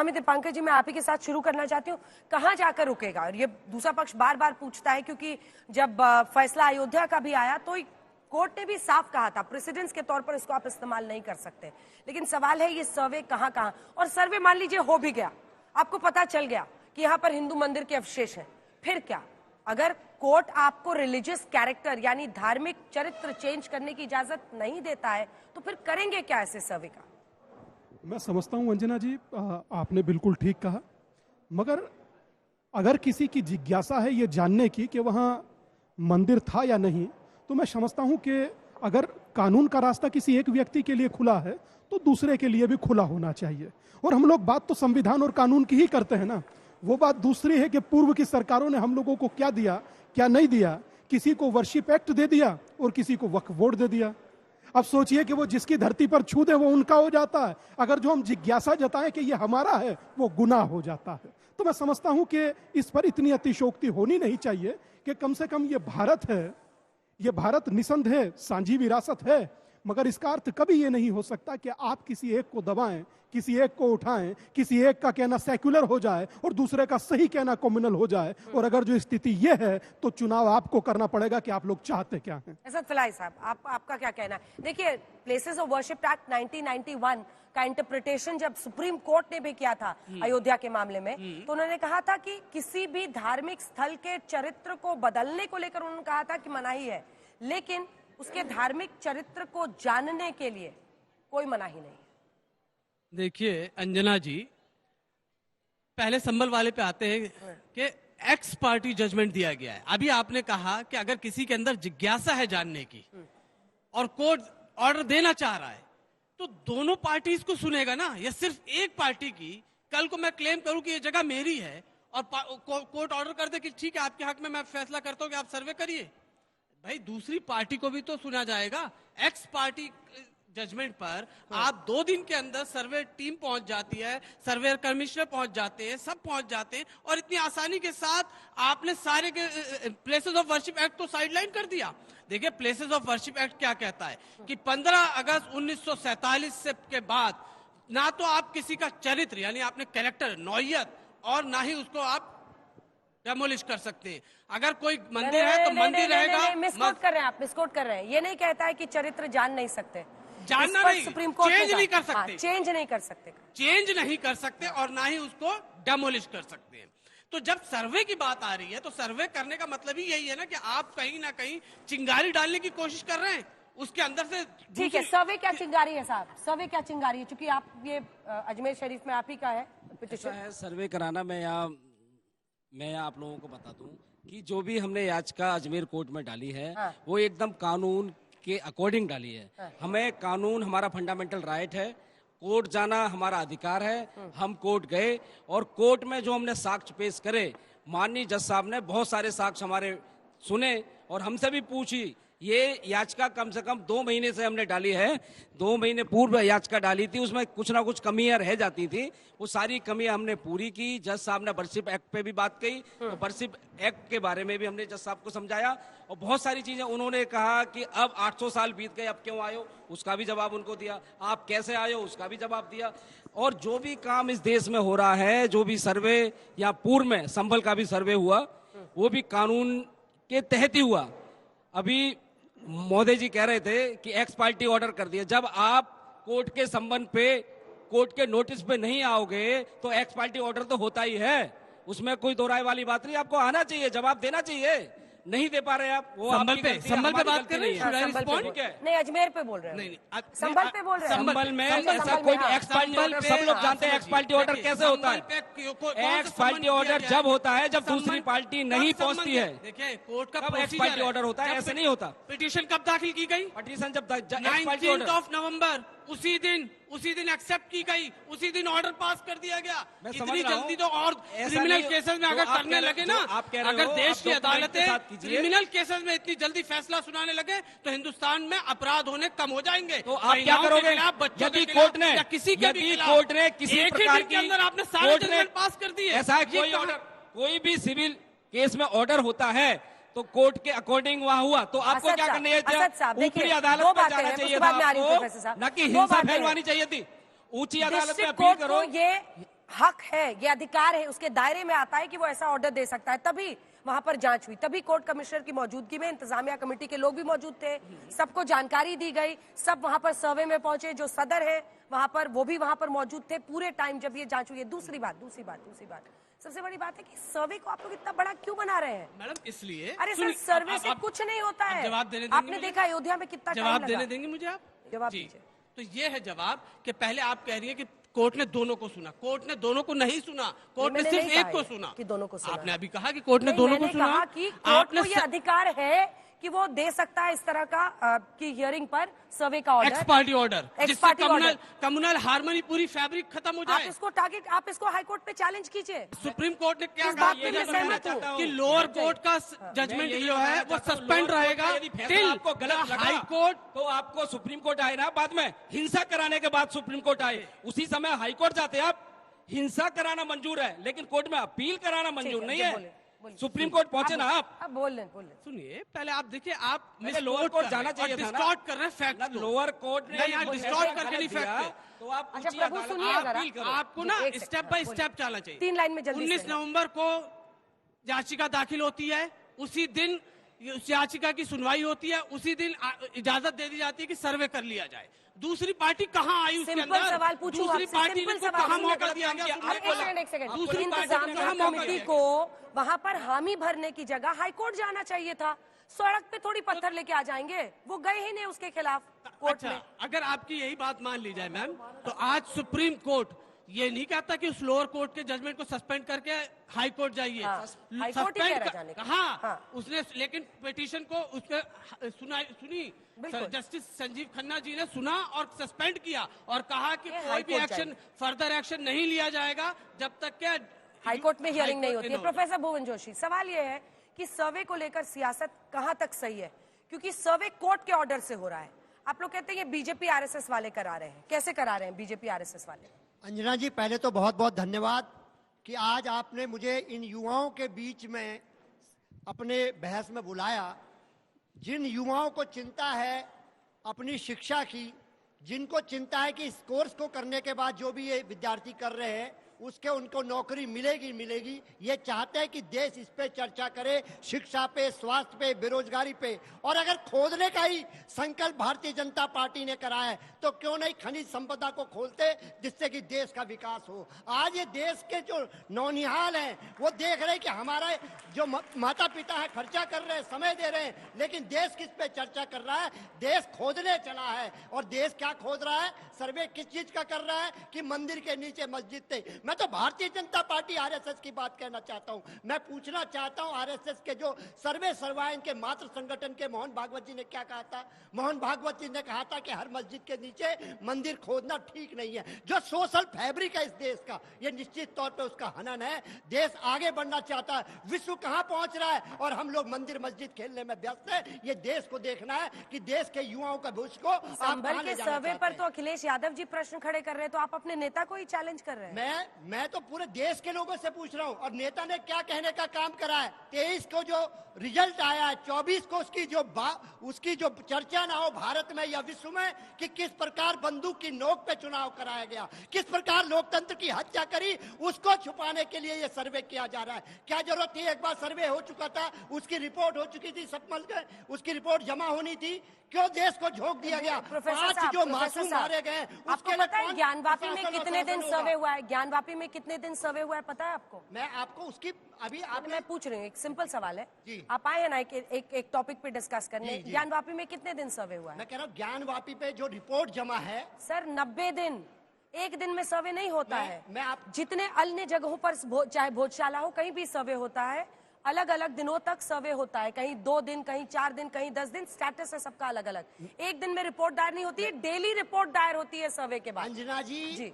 स्वामी दीपांकर जी, मैं आप ही के साथ शुरू करना चाहती हूँ, कहाँ जाकर रुकेगा? और ये दूसरा पक्ष बार बार पूछता है, क्योंकि जब फैसला अयोध्या का भी आया तो कोर्ट ने भी साफ कहा था प्रेसिडेंस के तौर पर इसको आप इस्तेमाल नहीं कर सकते। लेकिन सवाल है ये सर्वे कहाँ कहाँ, और सर्वे मान लीजिए हो भी गया, आपको पता चल गया कि यहाँ पर हिंदू मंदिर के अवशेष हैं, फिर क्या? अगर कोर्ट आपको रिलीजियस कैरेक्टर यानी धार्मिक चरित्र चेंज करने की इजाजत नहीं देता है तो फिर करेंगे क्या ऐसे सर्वे का? मैं समझता हूं अंजना जी, आपने बिल्कुल ठीक कहा, मगर अगर किसी की जिज्ञासा है ये जानने की कि वहां मंदिर था या नहीं, तो मैं समझता हूं कि अगर कानून का रास्ता किसी एक व्यक्ति के लिए खुला है तो दूसरे के लिए भी खुला होना चाहिए। और हम लोग बात तो संविधान और कानून की ही करते हैं ना। वो बात दूसरी है कि पूर्व की सरकारों ने हम लोगों को क्या दिया क्या नहीं दिया। किसी को वर्शिप एक्ट दे दिया और किसी को वक्फ बोर्ड दे दिया। अब सोचिए कि वो जिसकी धरती पर छू दे वो उनका हो जाता है, अगर जो हम जिज्ञासा जताएं कि ये हमारा है वो गुनाह हो जाता है। तो मैं समझता हूं कि इस पर इतनी अतिशयोक्ति होनी नहीं चाहिए कि कम से कम ये भारत है, ये भारत निसंदेह साझी विरासत है, मगर इसका अर्थ कभी ये नहीं हो सकता कि आप किसी एक को दबाएं, किसी एक को उठाएं, किसी एक का कहना सेक्युलर हो जाए और दूसरे का सही कहना कम्युनल हो जाए। और अगर जो स्थिति ये है तो चुनाव आपको करना पड़ेगा कि आप लोग चाहते क्या हैं। असद फलाई साहब, आपका क्या कहना है? देखिए, प्लेसेस ऑफ वर्शिप एक्ट 1991 का इंटरप्रिटेशन जब सुप्रीम कोर्ट ने भी किया था अयोध्या के मामले में, तो उन्होंने कहा था कि किसी भी धार्मिक स्थल के चरित्र को बदलने को लेकर उन्होंने कहा था कि मनाही है, लेकिन उसके धार्मिक चरित्र को जानने के लिए कोई मनाही नहीं। देखिए अंजना जी, पहले संभल वाले पे आते हैं कि एक्स पार्टी जजमेंट दिया गया है। अभी आपने कहा कि अगर किसी के अंदर जिज्ञासा है जानने की और कोर्ट ऑर्डर देना चाह रहा है तो दोनों पार्टीज को सुनेगा ना, या सिर्फ एक पार्टी की? कल को मैं क्लेम करूं कि ये जगह मेरी है और कोर्ट ऑर्डर कर दे कि ठीक है आपके हक में मैं फैसला करता हूं कि आप सर्वे करिए, भाई दूसरी पार्टी को भी तो सुना जाएगा। एक्स पार्टी जजमेंट पर आप 2 दिन के अंदर सर्वे टीम पहुंच जाती है, सर्वे कमिश्नर पहुंच जाते हैं, सब पहुंच जाते हैं, और इतनी आसानी के साथ आपने सारे के प्लेसेस ऑफ वर्शिप एक्ट को साइडलाइन कर दिया। देखिए, प्लेसेस ऑफ वर्शिप एक्ट क्या कहता है कि 15 अगस्त 1947 से के बाद ना तो आप किसी का चरित्र यानी आपने कैरेक्टर नौयत और ना ही उसको आप डेमोलिश कर सकते हैं। अगर कोई मंदिर है तो मंदिर रहेगा। मिसकोट कर रहे हैं आप, मिसकोट कर रहे हैं। ये नहीं कहता है कि चरित्र जान नहीं सकते, जानना नहीं, सुप्रीम कोर्ट चेंज नहीं कर सकते। हाँ, चेंज नहीं कर सकते, चेंज नहीं कर सकते और ना ही उसको डेमोलिश कर सकते हैं। तो जब सर्वे की बात आ रही है तो सर्वे करने का मतलब ही यही है ना कि आप कहीं ना कहीं चिंगारी डालने की कोशिश कर रहे हैं उसके अंदर से। ठीक है, सर्वे क्या चिंगारी है साहब? सर्वे क्या चिंगारी है? चूंकि आप ये अजमेर शरीफ में आप ही का है पिटीशन है सर्वे कराना। मैं यहाँ आप लोगों को बता दूं कि जो भी हमने याचिका अजमेर कोर्ट में डाली है वो एकदम कानून के अकॉर्डिंग डाली है। हमें कानून हमारा फंडामेंटल राइट है, कोर्ट जाना हमारा अधिकार है। हम कोर्ट गए और कोर्ट में जो हमने साक्ष्य पेश करे, माननीय जज साहब ने बहुत सारे साक्ष्य हमारे सुने और हमसे भी पूछी। ये याचिका कम से कम 2 महीने से हमने डाली है। 2 महीने पूर्व याचिका डाली थी, उसमें कुछ ना कुछ कमियां रह जाती थी, वो सारी कमियां हमने पूरी की। जज साहब ने वर्शिप एक्ट पे भी बात कही, तो वर्शिप एक्ट के बारे में भी हमने जज साहब को समझाया और बहुत सारी चीजें उन्होंने कहा कि अब 800 साल बीत गए, अब क्यों आए हो, उसका भी जवाब उनको दिया। आप कैसे आए हो, उसका भी जवाब दिया। और जो भी काम इस देश में हो रहा है, जो भी सर्वे या पूर्व में संभल का भी सर्वे हुआ, वो भी कानून के तहत ही हुआ। अभी मोदी जी कह रहे थे कि एक्स पार्टी ऑर्डर कर दिया। जब आप कोर्ट के संबंध पे, कोर्ट के नोटिस पे नहीं आओगे तो एक्स पार्टी ऑर्डर तो होता ही है, उसमें कोई दो राय वाली बात नहीं। आपको आना चाहिए, जवाब देना चाहिए, नहीं दे पा रहे आप। वो संभल पे बात कर रहे हैं, नहीं अजमेर पे बोल रहे हैं, संभल पे बोल रहे हैं। संभल में ऐसा कोई एक्स पार्टी ऑर्डर, सब लोग जानते हैं एक्स पार्टी ऑर्डर कैसे होता है। एक्स पार्टी ऑर्डर जब होता है जब दूसरी पार्टी नहीं पहुंचती है। देखिए, कोर्ट का एक्स पार्टी ऑर्डर होता है, ऐसे नहीं होता। पिटीशन कब दाखिल की गई? पिटीशन जब 19 नवंबर, उसी दिन एक्सेप्ट की गई, उसी दिन ऑर्डर पास कर दिया गया। इतनी जल्दी तो और क्रिमिनल केसेस में अगर करने लगे ना, अगर देश की अदालतें क्रिमिनल केसेस में इतनी जल्दी फैसला सुनाने लगे तो हिंदुस्तान में अपराध होने कम हो जाएंगे। तो आप क्या करोगे? यदि कोर्ट ने किसी के भी कोर्ट ने किसी प्रकार के अंदर आपने सारे जजमेंट पास कर दिए, ऐसा है कोई ऑर्डर, कोई भी सिविल केस में ऑर्डर होता है तो कोर्ट के अकॉर्डिंग वहाँ हुआ, तो आपको क्या करना चाहिए? ऊपरी अदालत में जाना चाहिए था आपको, न कि हिंसा फैलवानी चाहिए थी। ऊंची अदालत में अपील करो। ये हक है, ये अधिकार है, उसके दायरे में आता है कि वो ऐसा ऑर्डर दे सकता है। तभी वहां पर जांच हुई, तभी कोर्ट कमिश्नर की मौजूदगी में इंतजामिया कमेटी के लोग भी मौजूद थे, सबको जानकारी दी गई, सब वहां पर सर्वे में पहुंचे, जो सदर है वहां पर वो भी वहां पर मौजूद थे पूरे टाइम जब ये जांच हुई है। दूसरी बात सबसे बड़ी बात है कि सर्वे को आप लोग इतना बड़ा क्यों बना रहे हैं? मैडम इसलिए अरे सर, सर्वे से कुछ नहीं होता है। जवाब देने देंगे आपने मुझे? देखा अयोध्या में कितना टाइम जवाब लगा। देने देंगे मुझे आप? जवाब जी। दीजिए। तो ये है जवाब कि पहले आप कह रही है कि कोर्ट ने दोनों को सुना। कोर्ट ने दोनों को नहीं सुना, कोर्ट ने मैंने सिर्फ नहीं एक कहा को है सुना। कि दोनों को सुना। आपने अभी कहा कि कोर्ट ने नहीं, दोनों को मैंने सुना। कहा कि कोर्ट आपने को ये अधिकार है कि वो दे सकता है इस तरह का की हियरिंग पर सर्वे का order, x party order, x जिससे पार्टी ऑर्डर। कम्युनल हार्मनी पूरी फैब्रिक खत्म हो आप जाए। इसको टारगेट, आप इसको हाई कोर्ट पे चैलेंज कीजिए। सुप्रीम कोर्ट ने क्या इस कहा बात पे मैं सहमत हूं कि लोअर कोर्ट का जजमेंट जो है वो सस्पेंड रहेगा टिल आपको गलत लगा हाई कोर्ट। तो आपको सुप्रीम कोर्ट आए ना, बाद में हिंसा कराने के बाद सुप्रीम कोर्ट आए, उसी समय हाई कोर्ट जाते आप। हिंसा कराना मंजूर है लेकिन कोर्ट में अपील कराना मंजूर नहीं है। सुप्रीम कोर्ट पहुंचे ना आप। अब बोल लें। सुनिए, पहले आप देखिए, आप लोअर कोर्ट जाना चाहिए था ना। डिस्टॉर्ट कर रहे हैं फैक्ट। लोअर कोर्ट ने नहीं, डिस्टॉर्ट करके नहीं फैक्ट। तो आप अच्छा, पूछिए प्रभु अदालत सुनिए में जरा। अपील करो। आपको ना एक सेकंड, स्टेप बाय बोलिए। स्टेप चलना चाहिए। 3 लाइन में जल्दी 19 से। नवंबर को याचिका दाखिल होती है, उसी दिन उस याचिका की सुनवाई होती है, उसी दिन इजाजत दे दी जाती है कि सर्वे कर लिया जाए। दूसरी पार्टी कहाँ आई उसके सिंपल अंदर? सवाल पूछूं दूसरी आपसे, पार्टी सिंपल को सवाल। कहाँ मौका दिया गया? एक सेकंड दूसरी पार्टी को इंतजामिया कहाँ मौका कमेटी दिया? को वहां पर हामी भरने की जगह हाई कोर्ट जाना चाहिए था। सड़क पे थोड़ी पत्थर लेके आ जाएंगे, वो गए ही नहीं उसके खिलाफ कोर्ट अच्छा, में। अगर आपकी यही बात मान ली जाए मैम, तो आज सुप्रीम कोर्ट ये नहीं कहता कि उस लोअर कोर्ट के जजमेंट को सस्पेंड करके हाई कोर्ट जाइए। हाँ, हाई कोर्ट ही कह रहा जाने का। हाँ, हाँ। उसने लेकिन पिटीशन को उसके सुनी बिल्कुल। जस्टिस संजीव खन्ना जी ने सुना और सस्पेंड किया और कहा कि ये कोई हाई भी कोर्ट एक्शन, फर्दर एक्शन नहीं लिया जाएगा जब तक के हाई कोर्ट में हियरिंग नहीं हाई होती है। कोर्ट प्रोफेसर भुवन जोशी, सवाल ये है कि सर्वे को लेकर सियासत कहां तक सही है, क्योंकि सर्वे कोर्ट के ऑर्डर से हो रहा है। आप लोग कहते हैं ये बीजेपी आरएसएस वाले करा रहे हैं, कैसे करा रहे हैं बीजेपी आरएसएस वाले? अंजना जी, पहले तो बहुत बहुत धन्यवाद कि आज आपने मुझे इन युवाओं के बीच में अपने बहस में बुलाया। जिन युवाओं को चिंता है अपनी शिक्षा की, जिनको चिंता है कि इस कोर्स को करने के बाद जो भी ये विद्यार्थी कर रहे हैं उसके उनको नौकरी मिलेगी, ये चाहते हैं कि देश इस पे चर्चा करे, शिक्षा पे, स्वास्थ्य पे, बेरोजगारी पे। और अगर खोदने का ही संकल्प भारतीय जनता पार्टी ने करा है तो क्यों नहीं खनिज संपदा को खोलते, जिससे कि देश का विकास हो। आज ये देश के जो नौनिहाल हैं वो देख रहे हैं कि हमारा जो माता पिता है खर्चा कर रहे हैं, समय दे रहे हैं, लेकिन देश किस पे चर्चा कर रहा है? देश खोदने चला है। और देश क्या खोद रहा है? सर्वे किस चीज का कर रहा है कि मंदिर के नीचे मस्जिद थे। मैं तो भारतीय जनता पार्टी आरएसएस की बात कहना चाहता हूं। मैं पूछना चाहता हूं आरएसएस के जो सर्वे सर्वायन के मातृ संगठन के मोहन भागवत जी ने क्या कहा था? मोहन भागवत जी ने कहा था कि हर मस्जिद के नीचे मंदिर खोदना ठीक नहीं है। जो सोशल फैब्रिक है इस देश का, ये निश्चित तौर पे उसका हनन है। देश आगे बढ़ना चाहता है, विश्व कहां पहुंच रहा है और हम लोग मंदिर मस्जिद खेलने में व्यस्त है। ये देश को देखना है कि देश के युवाओं का भविष्य को आप संभल कहां के ले जाना सर्वे चाहते पर हैं। तो अखिलेश यादव जी प्रश्न खड़े कर रहे हैं, तो आप अपने नेता को ही चैलेंज कर रहे हैं। मैं तो पूरे देश के लोगों से पूछ रहा हूं। और नेता ने क्या कहने का काम करा है? 23 को जो रिजल्ट आया है, 24 को उसकी जो चर्चा ना हो भारत में या विश्व में कि किस प्रकार बंदूक की नोक पे चुनाव कराया गया, किस प्रकार लोकतंत्र की हत्या करी, उसको छुपाने के लिए ये सर्वे किया जा रहा है। क्या जरूरत थी? एक बार सर्वे हो चुका था, उसकी रिपोर्ट हो चुकी थी, सब मल गए, उसकी रिपोर्ट जमा होनी थी। क्यों देश को झोंक दिया गया? 5 जो मासूम मारे गए, आपको पता है ज्ञानवापी में कितने दिन सर्वे हुआ है? ज्ञानवापी में कितने दिन सर्वे हुआ है पता है आपको? मैं आपको उसकी अभी आपने मैं पूछ रही हूँ, एक सिंपल सवाल है जी। आप आए हैं ना एक टॉपिक पे डिस्कस करने। जी। ज्ञानवापी में कितने दिन सर्वे हुआ है? मैं कह रहा हूँ ज्ञानवापी पे जो रिपोर्ट जमा है सर 90 दिन। एक दिन में सर्वे नहीं होता है। मैं आप जितने अन्य जगहों पर चाहे भोजशाला हो, कहीं भी सर्वे होता है, अलग अलग दिनों तक सर्वे होता है। कहीं 2 दिन, कहीं 4 दिन, कहीं 10 दिन, स्टेटस है सबका अलग अलग। एक दिन में रिपोर्ट दायर नहीं होती है, डेली रिपोर्ट दायर होती है सर्वे के बाद। अंजना जी।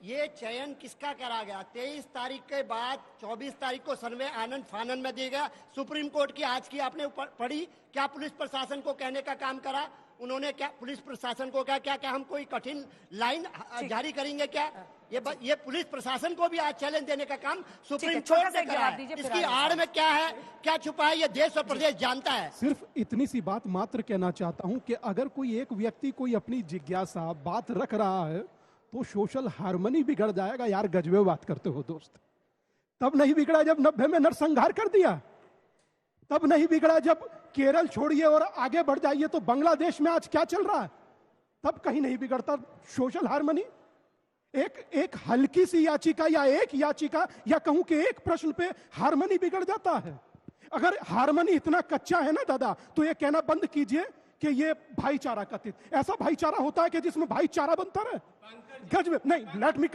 ये चयन किसका करा गया? 23 तारीख के बाद 24 तारीख को सर्वे आनंद फानन में दिया गया। सुप्रीम कोर्ट की आज की आपने पढ़ी? क्या पुलिस प्रशासन को कहने का काम करा उन्होंने? क्या पुलिस प्रशासन को क्या हम कोई कठिन लाइन जारी करेंगे क्या? ये पुलिस प्रशासन को भी आज चैलेंज देने का काम सुप्रीम कोर्ट ने करा है। इसकी आड़ में क्या है, क्या छुपा है, ये देश और प्रदेश जानता है। सिर्फ इतनी सी बात मात्र कहना चाहता हूं कि अगर कोई एक व्यक्ति कोई अपनी जिज्ञासा बात रख रहा है तो सोशल हार्मनी बिगड़ जाएगा। यार गजबे बात करते हो दोस्त। तब नहीं बिगड़ा जब 90 में नरसंहार कर दिया, तब नहीं बिगड़ा जब केरल छोड़िए और आगे बढ़ जाइए तो बांग्लादेश में आज क्या चल रहा है, तब कहीं नहीं बिगड़ता सोशल हार्मनी। एक हल्की सी याचिका या एक याचिका या कहूं कि एक प्रश्न पे हार्मनी बिगड़ जाता है। अगर हार्मनी इतना कच्चा है ना दादा, तो ये कहना बंद कीजिए कि ये भाईचारा कथित, ऐसा भाईचारा होता है कि जिसमें भाईचारा बनता रहे। गजब नहीं। लेट मी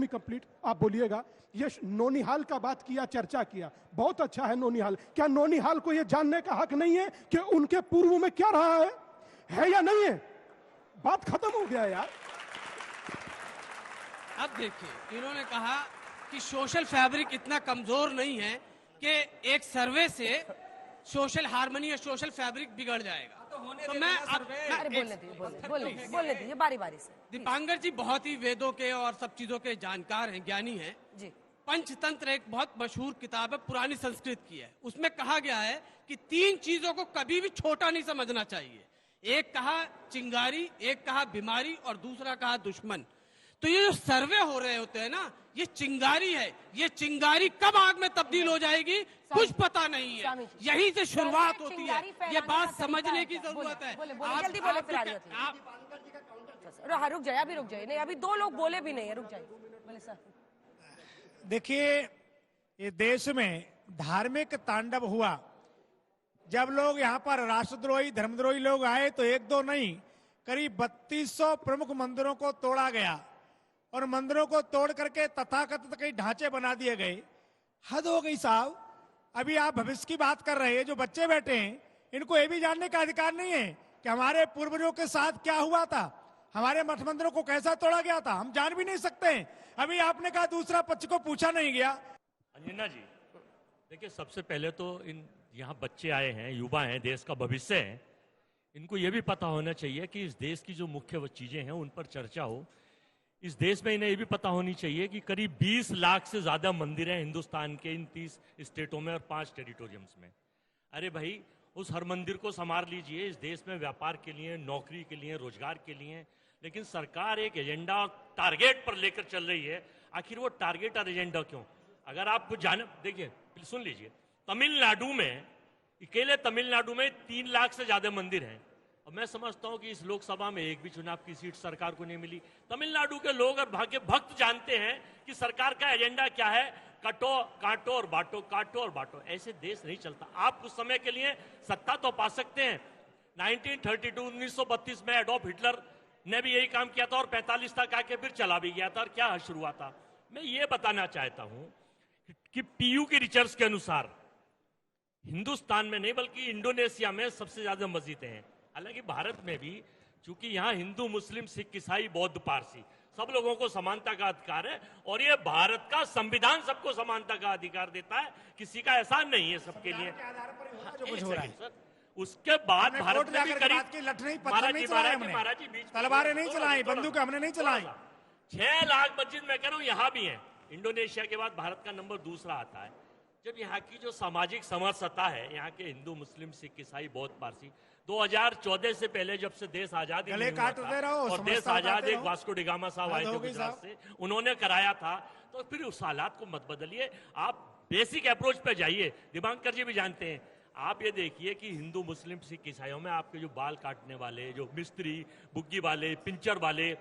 कंप्लीट, आप बोलिएगा। ये नौनिहाल का बात किया, चर्चा किया, बहुत अच्छा है नौनिहाल। क्या नौनिहाल को ये जानने का हक नहीं है कि उनके पूर्व में क्या रहा है या नहीं है? बात खत्म हो गया यार। अब देखिए, इन्होंने कहा कि सोशल फैब्रिक इतना कमजोर नहीं है कि एक सर्वे से सोशल हार्मनी या सोशल फैब्रिक बिगड़ जाएगा। तो मैं अरे बोलने दीजिए बारी बारी से। दीपांकर जी बहुत ही वेदों के और सब चीजों के जानकार हैं, ज्ञानी हैं जी। पंचतंत्र एक बहुत मशहूर किताब है, पुरानी संस्कृत की है। उसमें कहा गया है कि 3 चीजों को कभी भी छोटा नहीं समझना चाहिए। एक कहा चिंगारी, एक कहा बीमारी और दूसरा कहा दुश्मन। तो ये जो सर्वे हो रहे होते हैं ना, ये चिंगारी है। ये चिंगारी कब आग में तब्दील हो जाएगी कुछ पता नहीं है। यहीं से शुरुआत होती है। ये बात समझने की जरूरत है। जल्दी बोले फिर आगे होती है। हाँ रुक जाए, अभी रुक जाइए। नहीं, अभी 2 लोग बोले भी नहीं है, रुक जाइए। बोले सर। देखिए, ये देश में धार्मिक तांडव हुआ। जब लोग यहाँ पर राष्ट्रद्रोही धर्मद्रोही लोग आए तो 1-2 नहीं, करीब 3200 प्रमुख मंदिरों को तोड़ा गया और मंदिरों को तोड़ करके तथाकथित कई ढांचे बना दिए गए। हद हो गई साहब। अभी आप भविष्य की बात कर रहे हैं। जो बच्चे बैठे हैं, इनको ये भी जानने का अधिकार नहीं है कि हमारे पूर्वजों के साथ क्या हुआ था, हमारे मठ मंदिरों को कैसा तोड़ा गया था। हम जान भी नहीं सकते हैं। अभी आपने कहा दूसरा पक्ष को पूछा नहीं गया। अंजना जी, देखिए, सबसे पहले तो यहाँ बच्चे आए हैं, युवा हैं, देश का भविष्य है। इनको ये भी पता होना चाहिए कि इस देश की जो मुख्य चीजें हैं उन पर चर्चा हो। इस देश में इन्हें ये भी पता होनी चाहिए कि करीब 20 लाख से ज्यादा मंदिर हैं हिंदुस्तान के इन 30 स्टेटों में और 5 टेरिटोरियम्स में। अरे भाई, उस हर मंदिर को संभाल लीजिए। इस देश में व्यापार के लिए, नौकरी के लिए, रोजगार के लिए। लेकिन सरकार एक एजेंडा और टारगेट पर लेकर चल रही है। आखिर वो टारगेट और एजेंडा क्यों? अगर आपको जाने, देखिए सुन लीजिए, तमिलनाडु में, अकेले तमिलनाडु में 3 लाख से ज्यादा मंदिर हैं। और मैं समझता हूं कि इस लोकसभा में एक भी चुनाव की सीट सरकार को नहीं मिली। तमिलनाडु के लोग और भाग्य भक्त जानते हैं कि सरकार का एजेंडा क्या है। काटो और बांटो, काटो और बांटो। ऐसे देश नहीं चलता। आप कुछ समय के लिए सत्ता तो पा सकते हैं। 1932 में एडोल्फ हिटलर ने भी यही काम किया था और 45 तक आके फिर चला भी गया था। और क्या शुरू हुआ था? मैं ये बताना चाहता हूं कि पीयू की रिसर्च के अनुसार हिंदुस्तान में नहीं बल्कि इंडोनेशिया में सबसे ज्यादा मस्जिदें हैं। हालांकि भारत में भी, चूंकि यहाँ हिंदू, मुस्लिम, सिख, ईसाई, बौद्ध, पारसी सब लोगों को समानता का अधिकार है और ये भारत का संविधान सबको समानता का अधिकार देता है। किसी का एहसान नहीं है, सबके लिए। कुछ हो रहा है। उसके बाद भारत में भी करीब लठ नहीं, पत्थर नहीं चलाए हमने, तलवारें नहीं चलाई, बंदूकें हमने नहीं चलाई। 6 लाख मस्जिद मैं कह रहा हूं यहाँ भी है। इंडोनेशिया के बाद भारत का नंबर दूसरा आता है। जब यहाँ की जो सामाजिक समरसता है, यहाँ के हिंदू, मुस्लिम, सिख, ईसाई, बौद्ध, पारसी, 2014 से पहले जब से देश आजाद गले काटते रहो और देश आजाद एक वास्को डिगामा साहब आए थे गुजरात से, उन्होंने कराया था। तो फिर उस हालात को मत बदलिए, आप बेसिक अप्रोच पे जाइए। दिबांकर जी भी जानते हैं। आप ये देखिए कि हिंदू, मुस्लिम, सिख, ईसाइयों में आपके जो बाल काटने वाले, जो मिस्त्री, बुग्गी वाले, पिंचर वाले,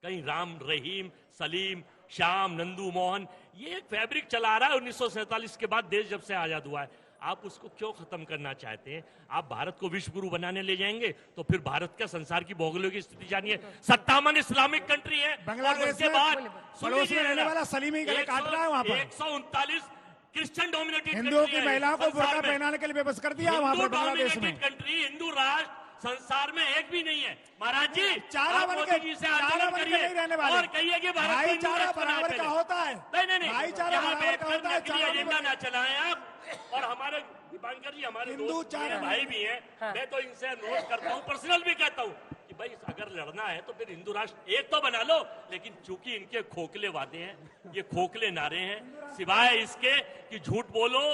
कहीं राम, रहीम, सलीम, श्याम, नंदू, मोहन, ये एक फैब्रिक चला रहा है 1947 के बाद, देश जब से आजाद हुआ है। आप उसको क्यों खत्म करना चाहते हैं? आप भारत को विश्व गुरु बनाने ले जाएंगे तो फिर भारत का संसार की भौगोलिक स्थिति जानिए। 57 इस्लामिक कंट्री है। बांग्लादेश के बाद रहने वाला सलीम ही गले काट रहा है वहां पर। 139 क्रिश्चियन डोमिनेटेड हिंदुओं की महिलाओं को बुर्का पहनाने के लिए बेबस कर दिया वहां पर बांग्लादेश में। कंट्री, हिंदू राष्ट्र संसार में एक भी नहीं है। महाराज जी, चारा बन के नहीं रहने वाले और कहिए कि भाईचारा बराबर का होता है। नहीं, भाईचारा बराबर का होता है। एजेंडा ना चलाएं आप। और हमारे दीपांकर जी हमारे दोस्त भाई भी हैं। मैं तो इनसे अनुरोध करता हूँ, पर्सनल भी कहता हूँ कि भाई अगर लड़ना है तो फिर हिंदू राष्ट्र एक तो बना लो। लेकिन चूंकि इनके खोखले वादे हैं, ये खोखले नारे हैं, सिवाय इसके कि झूठ बोलो,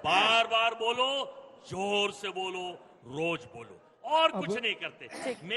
बार बार बोलो, जोर से बोलो, रोज बोलो, और कुछ नहीं करते।